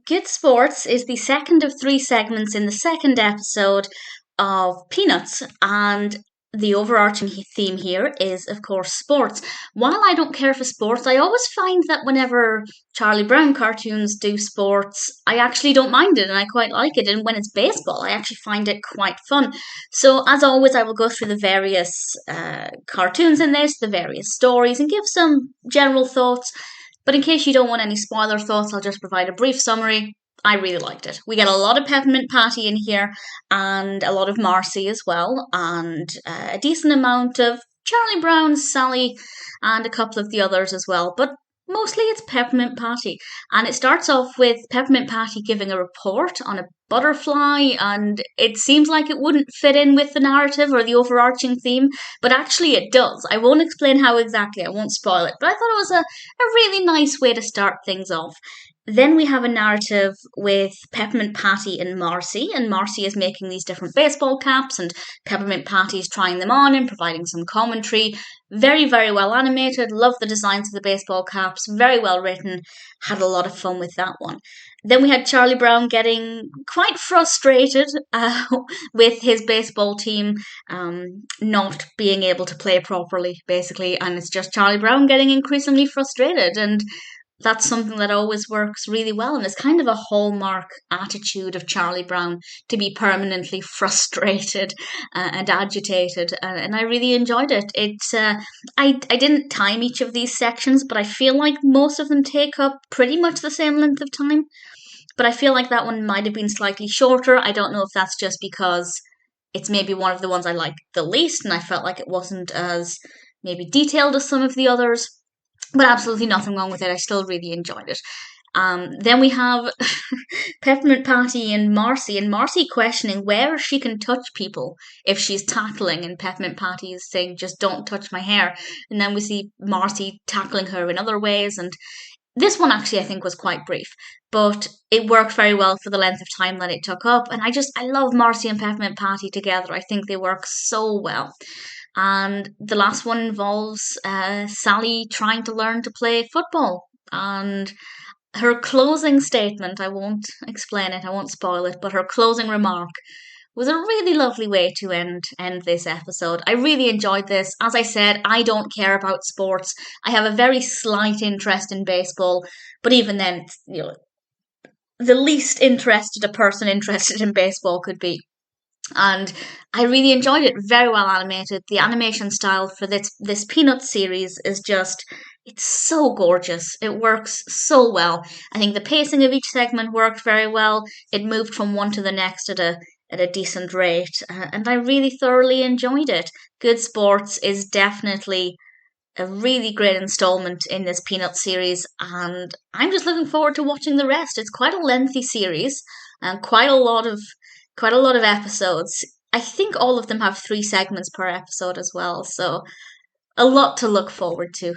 Good Sports is the second of three segments in the second episode of Peanuts, and the overarching theme here is, of course, sports. While I don't care for sports, I always find that whenever Charlie Brown cartoons do sports, I actually don't mind it and I quite like it. And when it's baseball, I actually find it quite fun. So, as always, I will go through the various cartoons in this, the various stories, and give some general thoughts. But in case you don't want any spoiler thoughts, I'll just provide a brief summary. I really liked it. We get a lot of Peppermint Patty in here, and a lot of Marcie as well, and a decent amount of Charlie Brown, Sally, and a couple of the others as well. But mostly it's Peppermint Patty. And it starts off with Peppermint Patty giving a report on a butterfly, and it seems like it wouldn't fit in with the narrative or the overarching theme, but actually it does. I won't explain how exactly, I won't spoil it, but I thought it was a really nice way to start things off. Then we have a narrative with Peppermint Patty and Marcie is making these different baseball caps, and Peppermint Patty is trying them on and providing some commentary. Very, very well animated. Love the designs of the baseball caps. Very well written. Had a lot of fun with that one. Then we had Charlie Brown getting quite frustrated with his baseball team not being able to play properly, basically, and it's just Charlie Brown getting increasingly frustrated, and that's something that always works really well, and it's kind of a hallmark attitude of Charlie Brown to be permanently frustrated and agitated, and I really enjoyed it. It's I didn't time each of these sections, but I feel like most of them take up pretty much the same length of time, but I feel like that one might have been slightly shorter. I don't know if that's just because it's maybe one of the ones I like the least, and I felt like it wasn't as maybe detailed as some of the others. But absolutely nothing wrong with it. I still really enjoyed it. Then we have Peppermint Patty and Marcie questioning where she can touch people if she's tackling, and Peppermint Patty is saying, just don't touch my hair. And then we see Marcie tackling her in other ways, and this one actually I think was quite brief, but it worked very well for the length of time that it took up, and I love Marcie and Peppermint Patty together. I think they work so well. And the last one involves Sally trying to learn to play football. And her closing statement, I won't explain it, I won't spoil it, but her closing remark was a really lovely way to end this episode. I really enjoyed this. As I said, I don't care about sports. I have a very slight interest in baseball, but even then, the least interested a person interested in baseball could be. And I really enjoyed it. Very well animated. The animation style for this Peanuts series is just, it's so gorgeous. It works so well. I think the pacing of each segment worked very well. It moved from one to the next at a decent rate, and I really thoroughly enjoyed it. Good Sports is definitely a really great installment in this Peanuts series, and I'm just looking forward to watching the rest. It's quite a lengthy series and quite a lot of episodes. I think all of them have 3 segments per episode as well, so a lot to look forward to.